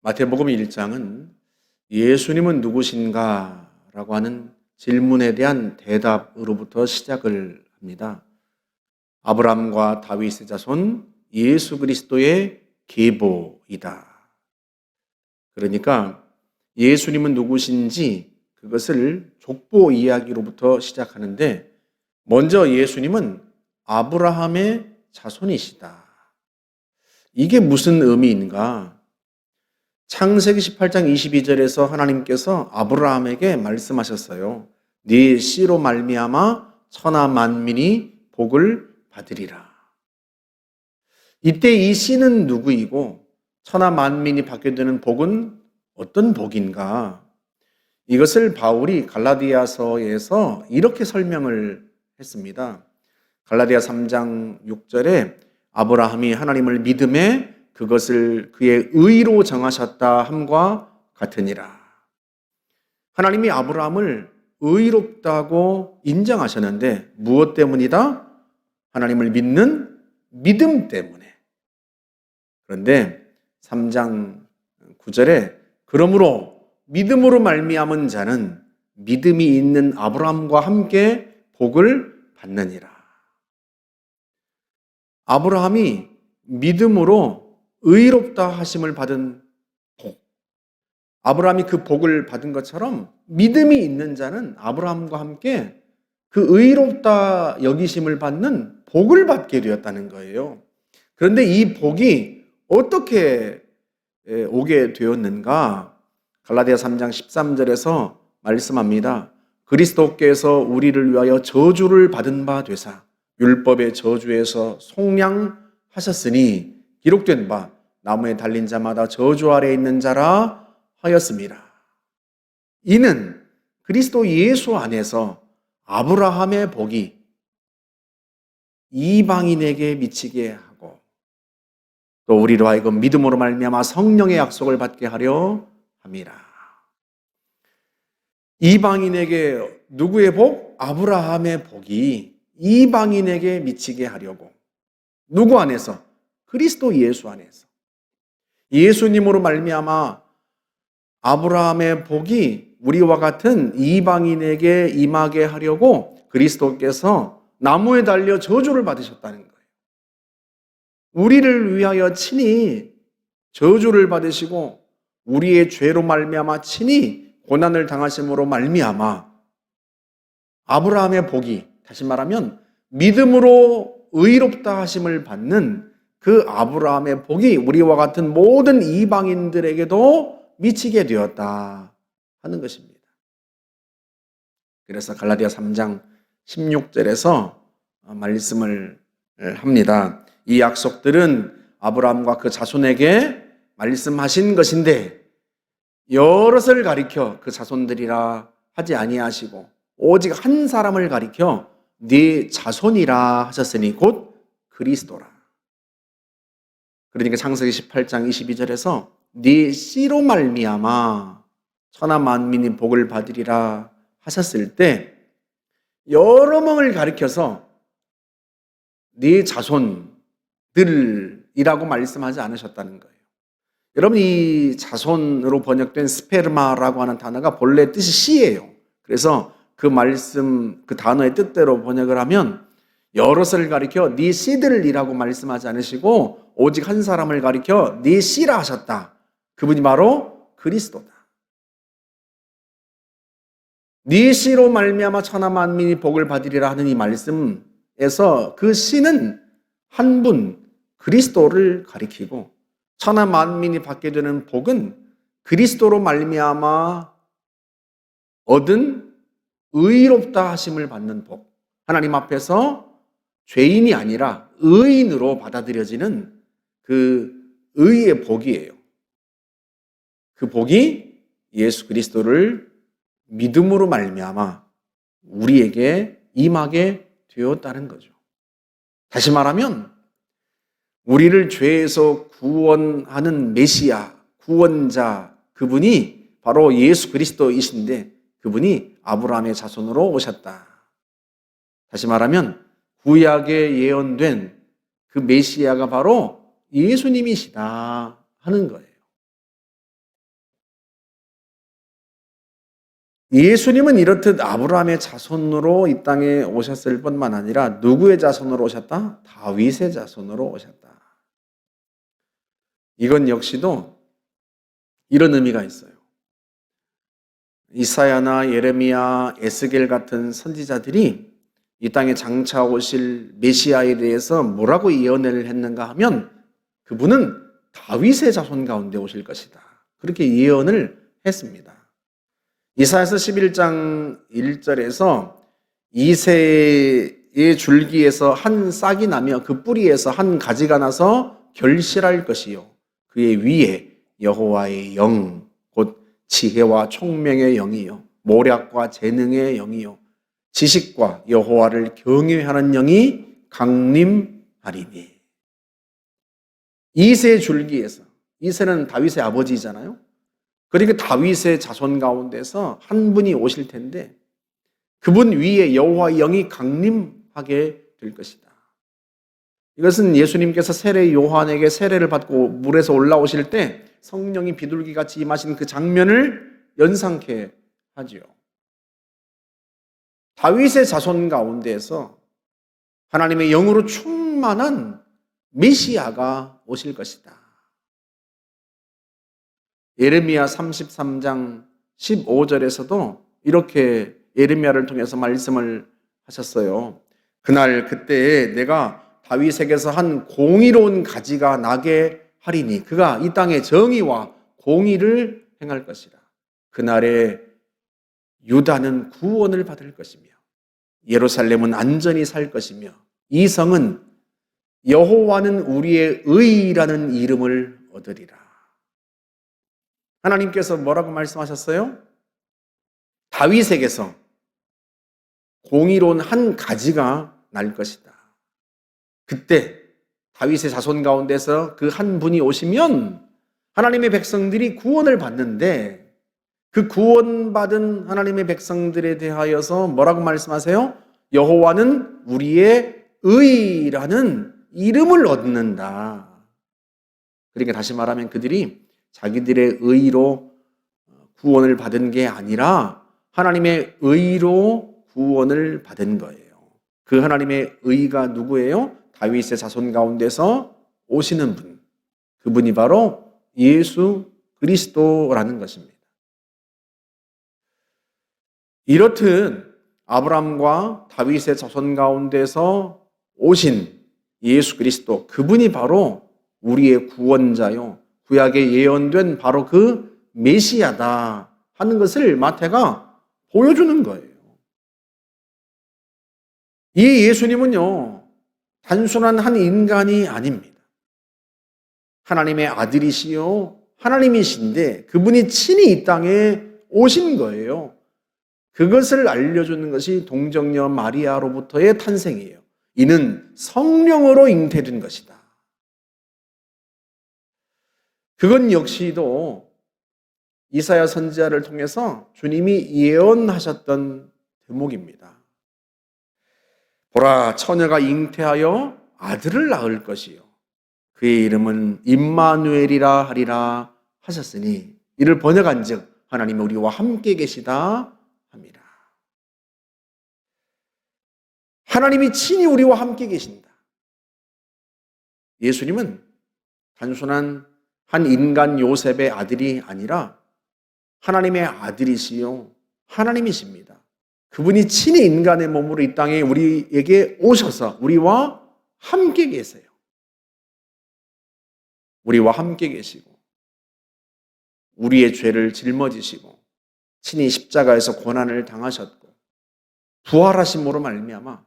마태복음 1장은 예수님은 누구신가? 라고 하는 질문에 대한 대답으로부터 시작을 합니다. 아브라함과 다윗의 자손 예수 그리스도의 계보이다. 그러니까 예수님은 누구신지 그것을 족보 이야기로부터 시작하는데, 먼저 예수님은 아브라함의 자손이시다. 이게 무슨 의미인가? 창세기 18장 22절에서 하나님께서 아브라함에게 말씀하셨어요. 네 씨로 말미암아 천하 만민이 복을 받으리라. 이때 이 씨는 누구이고 천하 만민이 받게 되는 복은 어떤 복인가? 이것을 바울이 갈라디아서에서 이렇게 설명을 했습니다. 갈라디아 3장 6절에 아브라함이 하나님을 믿음에 그것을 그의 의로 정하셨다 함과 같으니라. 하나님이 아브라함을 의롭다고 인정하셨는데 무엇 때문이다? 하나님을 믿는 믿음 때문에. 그런데 3장 9절에 그러므로 믿음으로 말미암은 자는 믿음이 있는 아브라함과 함께 복을 받느니라. 아브라함이 믿음으로 의롭다 하심을 받은 복, 아브라함이 그 복을 받은 것처럼 믿음이 있는 자는 아브라함과 함께 그 의롭다 여기심을 받는 복을 받게 되었다는 거예요. 그런데 이 복이 어떻게 오게 되었는가? 갈라디아 3장 13절에서 말씀합니다. 그리스도께서 우리를 위하여 저주를 받은 바 되사 율법의 저주에서 속량하셨으니 기록된 바 나무에 달린 자마다 저주 아래 있는 자라 하였습니다. 이는 그리스도 예수 안에서 아브라함의 복이 이방인에게 미치게 하고 또 우리로 하여금 믿음으로 말미암아 성령의 약속을 받게 하려 함이라. 이방인에게 누구의 복? 아브라함의 복이 이방인에게 미치게 하려고. 누구 안에서? 그리스도 예수 안에서. 예수님으로 말미암아 아브라함의 복이 우리와 같은 이방인에게 임하게 하려고 그리스도께서 나무에 달려 저주를 받으셨다는 거예요. 우리를 위하여 친히 저주를 받으시고 우리의 죄로 말미암아 친히 고난을 당하심으로 말미암아 아브라함의 복이, 다시 말하면 믿음으로 의롭다 하심을 받는 그 아브라함의 복이 우리와 같은 모든 이방인들에게도 미치게 되었다 하는 것입니다. 그래서 갈라디아 3장 16절에서 말씀을 합니다. 이 약속들은 아브라함과 그 자손에게 말씀하신 것인데 여럿을 가리켜 그 자손들이라 하지 아니하시고 오직 한 사람을 가리켜 네 자손이라 하셨으니 곧 그리스도라. 그러니까 창세기 18장 22절에서 네 씨로 말미암아 천하 만민이 복을 받으리라 하셨을 때 여러 명을 가리켜서 네 자손들이라고 말씀하지 않으셨다는 거예요. 여러분, 이 자손으로 번역된 스페르마라고 하는 단어가 본래 뜻이 씨예요. 그래서 그 말씀, 그 단어의 뜻대로 번역을 하면 여럿을 가리켜 네 씨들이라고 말씀하지 않으시고 오직 한 사람을 가리켜 네 씨라 하셨다. 그분이 바로 그리스도다. 네 씨로 말미암아 천하 만민이 복을 받으리라 하는 이 말씀에서 그 씨는 한 분 그리스도를 가리키고 천하 만민이 받게 되는 복은 그리스도로 말미암아 얻은 의롭다 하심을 받는 복. 하나님 앞에서 죄인이 아니라 의인으로 받아들여지는 그 의의 복이에요. 그 복이 예수 그리스도를 믿음으로 말미암아 우리에게 임하게 되었다는 거죠. 다시 말하면 우리를 죄에서 구원하는 메시아, 구원자, 그분이 바로 예수 그리스도이신데 그분이 아브라함의 자손으로 오셨다. 다시 말하면 구약에 예언된 그 메시아가 바로 예수님이시다 하는 거예요. 예수님은 이렇듯 아브라함의 자손으로 이 땅에 오셨을 뿐만 아니라 누구의 자손으로 오셨다? 다윗의 자손으로 오셨다. 이건 역시도 이런 의미가 있어요. 이사야나 예레미야, 에스겔 같은 선지자들이 이 땅에 장차 오실 메시아에 대해서 뭐라고 예언을 했는가 하면 그분은 다윗의 자손 가운데 오실 것이다. 그렇게 예언을 했습니다. 이사야서 11장 1절에서 이새의 줄기에서 한 싹이 나며 그 뿌리에서 한 가지가 나서 결실할 것이요 그의 위에 여호와의 영 곧 지혜와 총명의 영이요 모략과 재능의 영이요 지식과 여호와를 경외하는 영이 강림하리니. 이새의 줄기에서, 이새는 다윗의 아버지잖아요. 그러니까 다윗의 자손 가운데서 한 분이 오실 텐데 그분 위에 여호와의 영이 강림하게 될 것이다. 이것은 예수님께서 세례 요한에게 세례를 받고 물에서 올라오실 때 성령이 비둘기같이 임하신 그 장면을 연상케 하지요. 다윗의 자손 가운데에서 하나님의 영으로 충만한 메시아가 오실 것이다. 예레미야 33장 15절에서도 이렇게 예레미야를 통해서 말씀을 하셨어요. 그날 그때에 내가 다윗에게서 한 공의로운 가지가 나게 하리니 그가 이 땅에 정의와 공의를 행할 것이라. 그날에 유다는 구원을 받을 것이며 예루살렘은 안전히 살 것이며 이 성은 여호와는 우리의 의라는 이름을 얻으리라. 하나님께서 뭐라고 말씀하셨어요? 다윗에게서 공의로운 한 가지가 날 것이다. 그때 다윗의 자손 가운데서 그 한 분이 오시면 하나님의 백성들이 구원을 받는데 그 구원받은 하나님의 백성들에 대하여서 뭐라고 말씀하세요? 여호와는 우리의 의라는 이름을 얻는다. 그러니까 다시 말하면 그들이 자기들의 의로 구원을 받은 게 아니라 하나님의 의로 구원을 받은 거예요. 그 하나님의 의가 누구예요? 다윗의 자손 가운데서 오시는 분. 그분이 바로 예수 그리스도라는 것입니다. 이렇듯 아브라함과 다윗의 자손 가운데서 오신 예수 그리스도, 그분이 바로 우리의 구원자요, 구약에 예언된 바로 그 메시아다 하는 것을 마태가 보여주는 거예요. 이 예수님은요, 단순한 한 인간이 아닙니다. 하나님의 아들이시요, 하나님이신데 그분이 친히 이 땅에 오신 거예요. 그것을 알려주는 것이 동정녀 마리아로부터의 탄생이에요. 이는 성령으로 잉태된 것이다. 그건 역시도 이사야 선지자를 통해서 주님이 예언하셨던 대목입니다. 보라, 처녀가 잉태하여 아들을 낳을 것이요 그의 이름은 임마누엘이라 하리라 하셨으니 이를 번역한즉 하나님이 우리와 함께 계시다 합니다. 하나님이 친히 우리와 함께 계신다. 예수님은 단순한 한 인간 요셉의 아들이 아니라 하나님의 아들이시요 하나님이십니다. 그분이 친히 인간의 몸으로 이 땅에 우리에게 오셔서 우리와 함께 계세요. 우리와 함께 계시고 우리의 죄를 짊어지시고 친히 십자가에서 고난을 당하셨고 부활하심으로 말미암아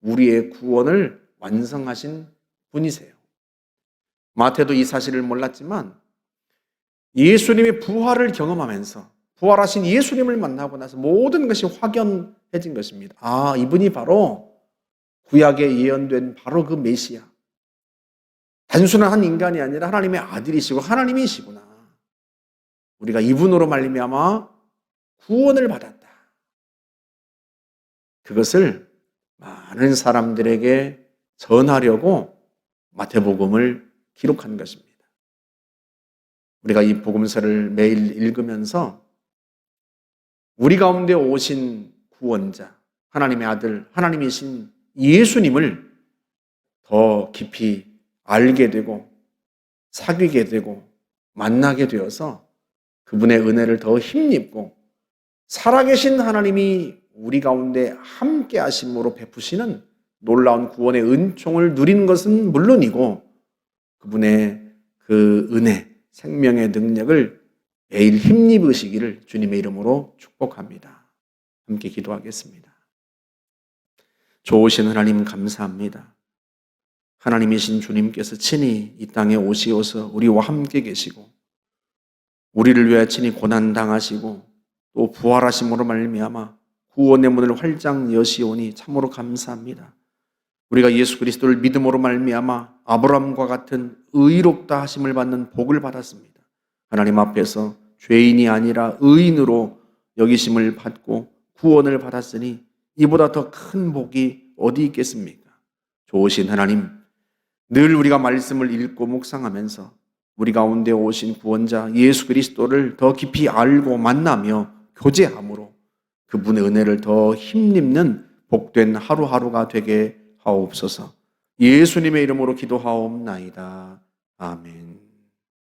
우리의 구원을 완성하신 분이세요. 마태도 이 사실을 몰랐지만 예수님의 부활을 경험하면서 부활하신 예수님을 만나고 나서 모든 것이 확연해진 것입니다. 아, 이분이 바로 구약에 예언된 바로 그 메시아. 단순한 한 인간이 아니라 하나님의 아들이시고 하나님이시구나. 우리가 이분으로 말미암아 구원을 받았다. 그것을 많은 사람들에게 전하려고 마태복음을 기록한 것입니다. 우리가 이 복음서를 매일 읽으면서 우리 가운데 오신 구원자, 하나님의 아들, 하나님이신 예수님을 더 깊이 알게 되고 사귀게 되고 만나게 되어서 그분의 은혜를 더 힘입고 살아계신 하나님이 우리 가운데 함께 하심으로 베푸시는 놀라운 구원의 은총을 누리는 것은 물론이고 그분의 그 은혜, 생명의 능력을 매일 힘입으시기를 주님의 이름으로 축복합니다. 함께 기도하겠습니다. 좋으신 하나님 감사합니다. 하나님이신 주님께서 친히 이 땅에 오시어서 우리와 함께 계시고 우리를 위하여 친히 고난당하시고 또 부활하심으로 말미암아 구원의 문을 활짝 여시오니 참으로 감사합니다. 우리가 예수 그리스도를 믿음으로 말미암아 아브라함과 같은 의롭다 하심을 받는 복을 받았습니다. 하나님 앞에서 죄인이 아니라 의인으로 여기심을 받고 구원을 받았으니 이보다 더 큰 복이 어디 있겠습니까? 좋으신 하나님, 늘 우리가 말씀을 읽고 묵상하면서 우리 가운데 오신 구원자 예수 그리스도를 더 깊이 알고 만나며 교제함으로 그분의 은혜를 더 힘입는 복된 하루하루가 되게 하옵소서. 예수님의 이름으로 기도하옵나이다. 아멘.